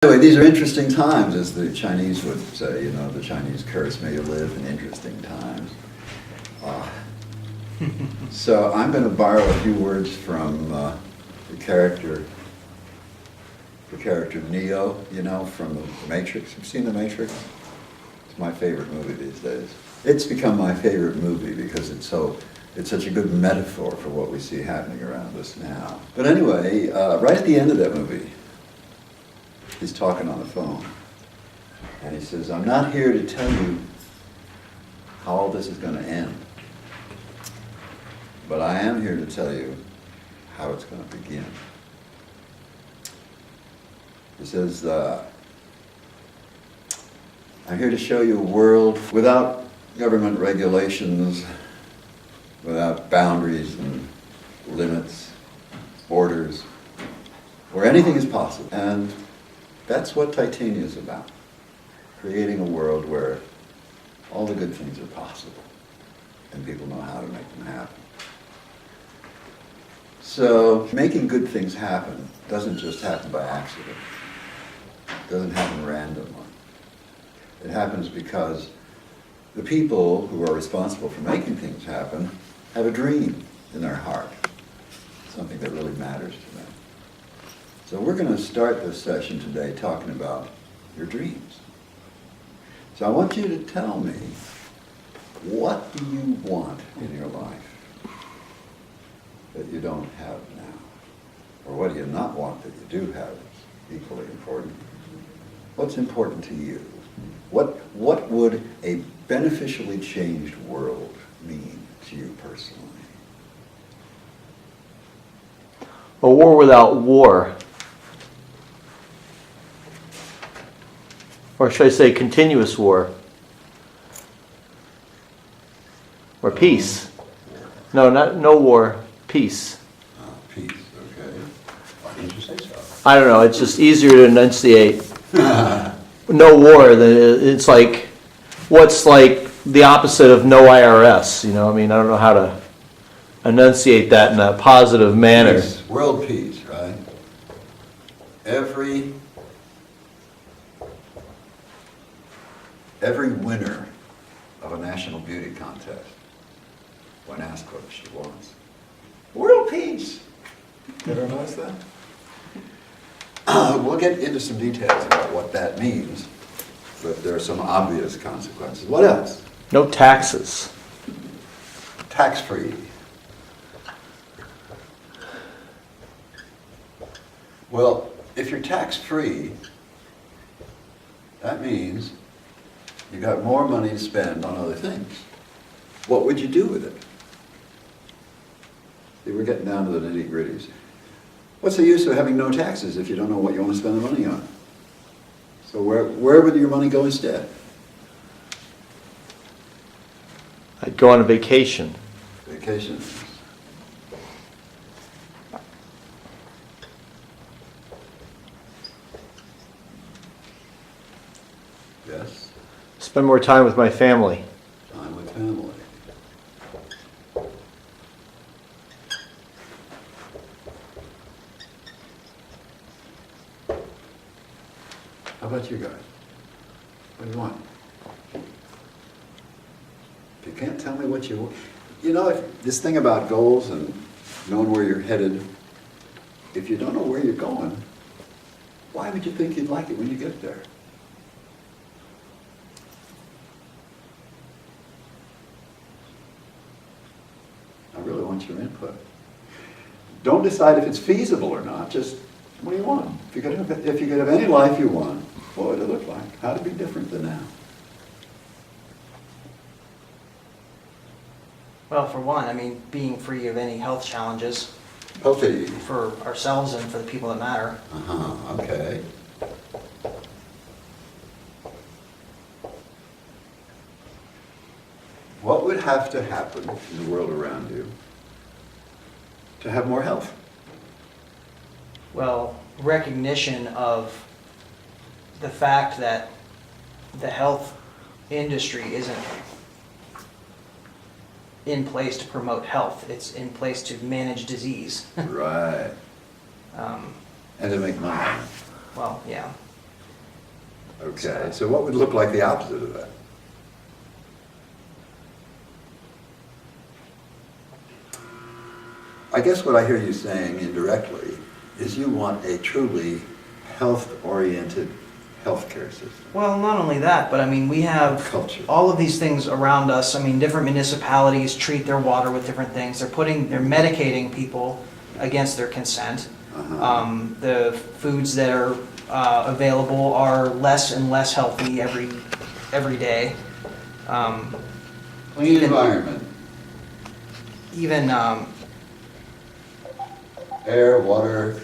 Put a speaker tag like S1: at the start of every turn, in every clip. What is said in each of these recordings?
S1: Anyway, these are interesting times, as the Chinese would say. You know, the Chinese curse, may you live in interesting times. So I'm going to borrow a few words from the character Neo, you know, from the Matrix. You've seen The Matrix? It's my favorite movie these days. It's become my favorite movie because it's such a good metaphor for what we see happening around us now. But anyway, right at the end of that movie, he's talking on the phone, and he says, "I'm not here to tell you how all this is going to end, but I am here to tell you how it's going to begin." He says, "I'm here to show you a world without government regulations, without boundaries and limits, borders, where anything is possible." And that's what Titania is about, creating a world where all the good things are possible and people know how to make them happen. So making good things happen doesn't just happen by accident. It doesn't happen randomly. It happens because the people who are responsible for making things happen have a dream in their heart, something that really matters to them. So we're going to start this session today talking about your dreams. So I want you to tell me, what do you want in your life that you don't have now? Or what do you not want that you do have? It's equally important. What's important to you? What would a beneficially changed world mean to you personally?
S2: A war without war. Or should I say continuous war? Or peace? No war, peace.
S1: Peace, okay. Why didn't you say so?
S2: I don't know, it's just easier to enunciate. No war, it's like, what's like the opposite of no IRS? You know, I mean, I don't know how to enunciate that in a positive manner.
S1: Peace, world peace, right? Every winner of a national beauty contest, when asked what she wants, world peace. Ever notice that? We'll get into some details about what that means, but there are some obvious consequences. What else?
S2: No taxes.
S1: Tax-free. Well, if you're tax-free, that means you got more money to spend on other things. What would you do with it? See, we're getting down to the nitty-gritties. What's the use of having no taxes if you don't know what you want to spend the money on? So where would your money go instead?
S2: I'd go on a vacation.
S1: Vacation. Yes?
S2: Spend more time with my family.
S1: Time with family. How about you guys? What do you want? If you can't tell me what you want, you know, if this thing about goals and knowing where you're headed, if you don't know where you're going, why would you think you'd like it when you get there? I really want your input. Don't decide if it's feasible or not, just what do you want? If you could have any life you want, what would it look like? How would it be different than now?
S3: Well, for one, I mean, being free of any health challenges
S1: Healthy.
S3: for ourselves and for the people that matter.
S1: Okay. What would have to happen in the world around you to have more health?
S3: Well, recognition of the fact that the health industry isn't in place to promote health. It's in place to manage disease.
S1: Right. And to make money.
S3: Well, yeah.
S1: Okay, so what would look like the opposite of that? I guess what I hear you saying indirectly is you want a truly health-oriented healthcare system.
S3: Well, not only that, but I mean, we have
S1: Culture.
S3: all of these things around us. I mean, different municipalities treat their water with different things. They're medicating people against their consent. The foods that are available are less and less healthy every day.
S1: Clean environment,
S3: Even
S1: air, water,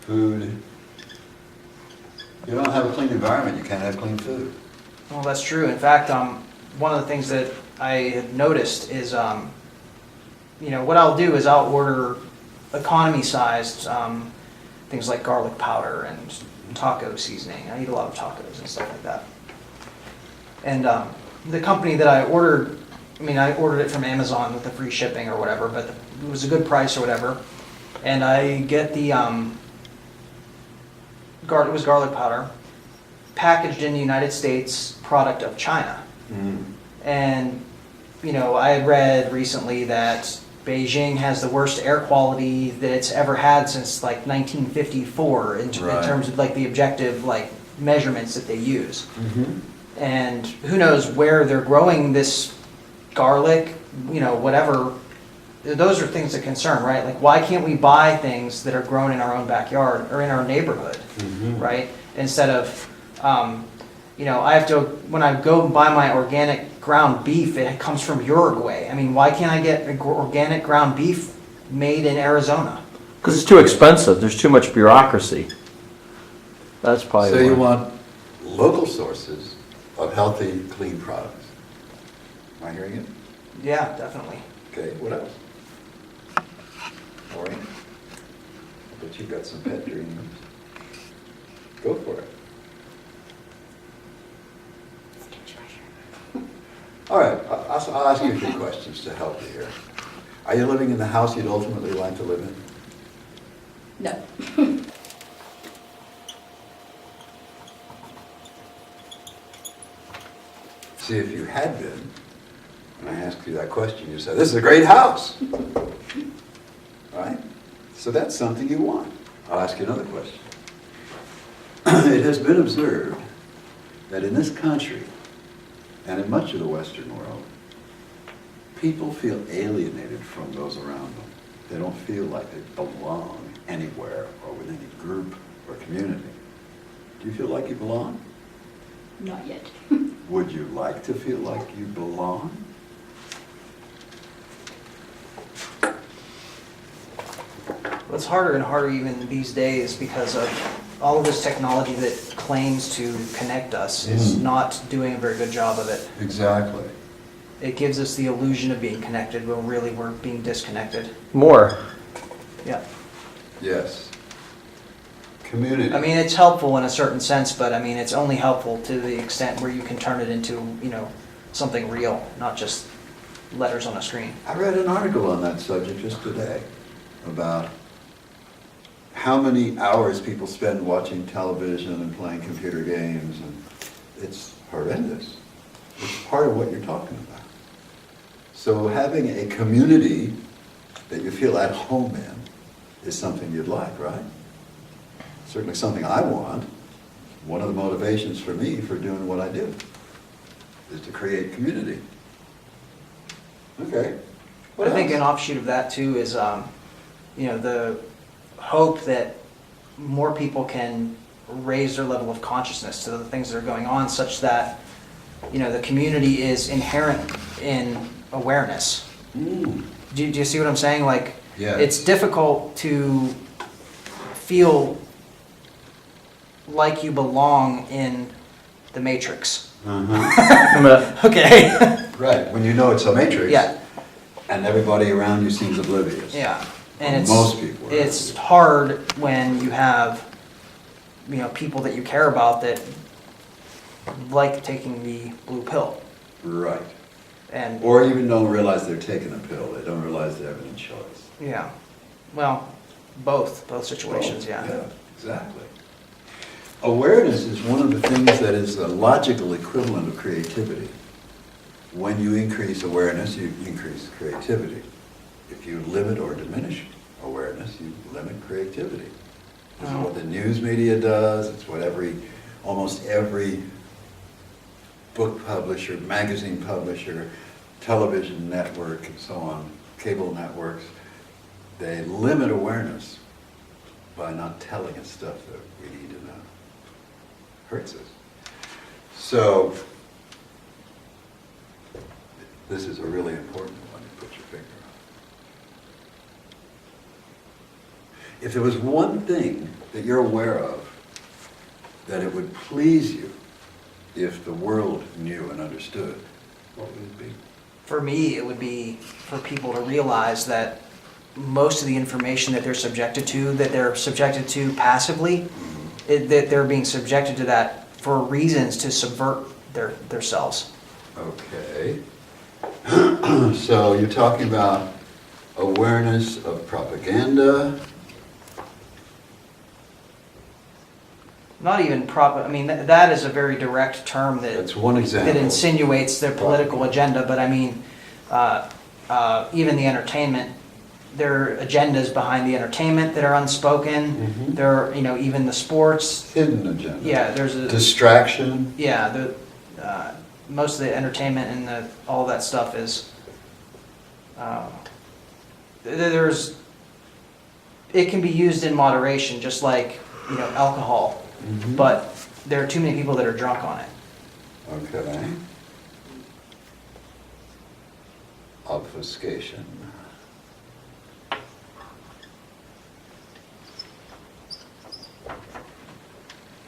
S1: food. You don't have a clean environment, you can't have clean food.
S3: well, that's true. In fact, one of the things that I had noticed is, what I'll do is I'll order economy-sized things like garlic powder and taco seasoning. I eat a lot of tacos and stuff like that. And the company that I ordered it from Amazon with the free shipping or whatever, but it was a good price or whatever. And I get the it was garlic powder, packaged in the United States, product of China. And, I had read recently that Beijing has the worst air quality that it's ever had since like 1954 in terms of like the objective like measurements that they use. And who knows where they're growing this garlic, whatever. Those are things that concern, right? Like, why can't we buy things that are grown in our own backyard or in our neighborhood, right? Instead of, I have to, when I go buy my organic ground beef, it comes from Uruguay. I mean, why can't I get organic ground beef made in Arizona?
S2: Because it's too expensive, there's too much bureaucracy. That's probably
S1: So you
S2: why.
S1: want local sources of healthy, clean products. Am I hearing it?
S3: Yeah, definitely.
S1: Okay, what else? Maureen? But you've got some pet dreams. Go for it. All right, I'll ask you a few questions to help you here. Are you living in the house you'd ultimately like to live in?
S4: No.
S1: See, if you had been, when I asked you that question, you said, this is a great house. Right? So that's something you want. I'll ask you another question. It has been observed that in this country, and in much of the Western world, people feel alienated from those around them. They don't feel like they belong anywhere or with any group or community. Do you feel like you belong?
S4: Not yet.
S1: Would you like to feel like you belong?
S3: Well, it's harder and harder even these days because of all of this technology that claims to connect us is not doing a very good job of it.
S1: Exactly.
S3: It gives us the illusion of being connected when really we're being disconnected.
S2: More.
S3: Yeah.
S1: Yes. Community.
S3: I mean, it's helpful in a certain sense, but I mean, it's only helpful to the extent where you can turn it into, something real, not just letters on a screen.
S1: I read an article on that subject just today about how many hours people spend watching television and playing computer games, and it's horrendous. It's part of what you're talking about. So having a community that you feel at home in is something you'd like, right? Certainly something I want. One of the motivations for me for doing what I do is to create community. Okay. What
S3: I think
S1: else?
S3: an offshoot of that too is, the hope that more people can raise their level of consciousness to the things that are going on, such that, the community is inherent in awareness.
S1: Mm.
S3: Do you see what I'm saying? Like,
S1: Yeah.
S3: it's difficult to feel like you belong in the Matrix.
S1: Uh-huh.
S3: Okay.
S1: Right, when you know it's a matrix.
S3: Yeah.
S1: And everybody around you seems oblivious.
S3: Yeah. And it's
S1: Most people are
S3: it's
S1: oblivious.
S3: hard when you have people that you care about that like taking the blue pill.
S1: Right.
S3: And
S1: Or even don't realize they're taking a pill. They don't realize they have any choice.
S3: yeah. Well, both situations, yeah.
S1: Yeah, exactly. Awareness is one of the things that is the logical equivalent of creativity. When you increase awareness, you increase creativity. If you limit or diminish awareness, you limit creativity. This is what the news media does, it's what almost every book publisher, magazine publisher, television network, and so on, cable networks, they limit awareness by not telling us stuff that we need to know. Hurts us. So, this is a really important one to put your finger on. If there was one thing that you're aware of that it would please you if the world knew and understood, what would it be?
S3: For me, it would be for people to realize that most of the information that they're subjected to passively, that they're being subjected to that for reasons to subvert their selves.
S1: Okay. So you're talking about awareness of propaganda.
S3: Not even I mean, that is a very direct term
S1: That's one example.
S3: that insinuates their political agenda, but I mean, even the entertainment, there are agendas behind the entertainment that are unspoken.
S1: Mhm.
S3: There are, even the sports.
S1: Hidden agenda.
S3: Yeah, there's a
S1: distraction.
S3: Yeah, most of the entertainment and all that stuff is. It can be used in moderation, just like alcohol,
S1: Mhm.
S3: but there are too many people that are drunk on it.
S1: Okay. Obfuscation.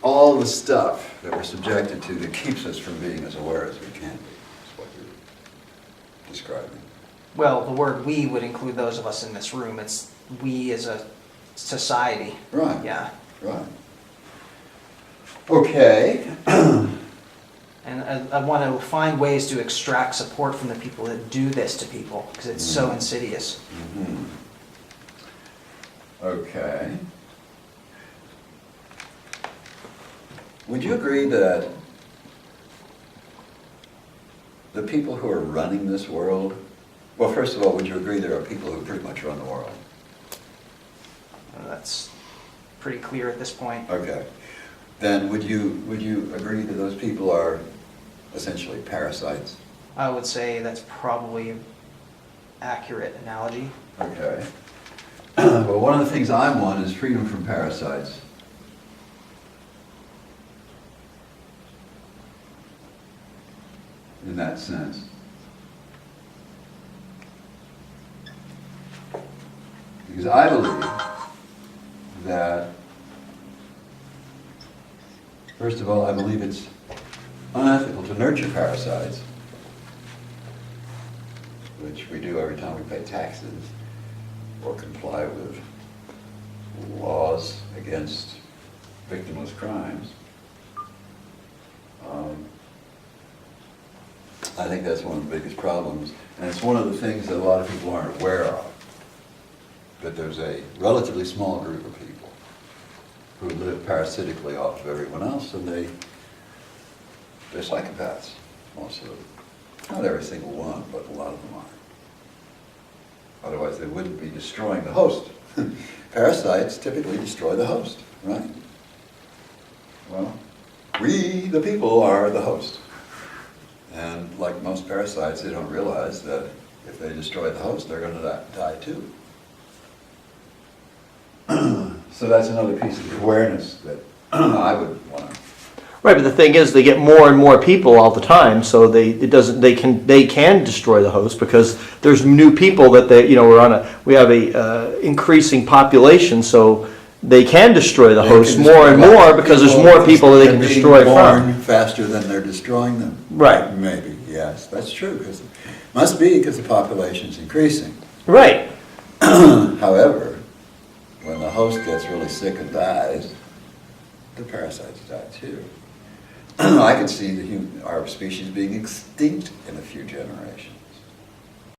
S1: All the stuff that we're subjected to that keeps us from being as aware as we can be, is what you're describing.
S3: Well, the word "we" would include those of us in this room. It's we as a society.
S1: Right.
S3: Yeah.
S1: Right. Okay.
S3: And I want to find ways to extract support from the people that do this to people, because it's so insidious.
S1: Mhm. Okay. Would you agree that the people who are running this world, well, first of all, would you agree there are people who pretty much run the world?
S3: That's pretty clear at this point.
S1: Okay. Then would you agree that those people are essentially parasites?
S3: I would say that's probably an accurate analogy.
S1: Okay. Well, one of the things I want is freedom from parasites. In that sense. Because I believe that, first of all, I believe it's unethical to nurture parasites, which we do every time we pay taxes or comply with laws against victimless crimes. I think that's one of the biggest problems, and it's one of the things that a lot of people aren't aware of, that there's a relatively small group of people who live parasitically off of everyone else, and they're psychopaths, most of them. Not every single one, but a lot of them are. Otherwise they wouldn't be destroying the host. Parasites typically destroy the host, right? Well, we, the people, are the host. And like most parasites, they don't realize that if they destroy the host, they're going to die too. So that's another piece of awareness that I would want to.
S2: Right, but the thing is, they get more and more people all the time, so they can destroy the host because there's new people that we have a increasing population, so they can destroy the host more and more because there's more people that they can destroy from.
S1: Faster than they're destroying them.
S2: Right.
S1: Maybe, yes, that's true. Must be because the population's increasing.
S2: Right.
S1: However, when the host gets really sick and dies, the parasites die too. I could see our species being extinct in a few generations.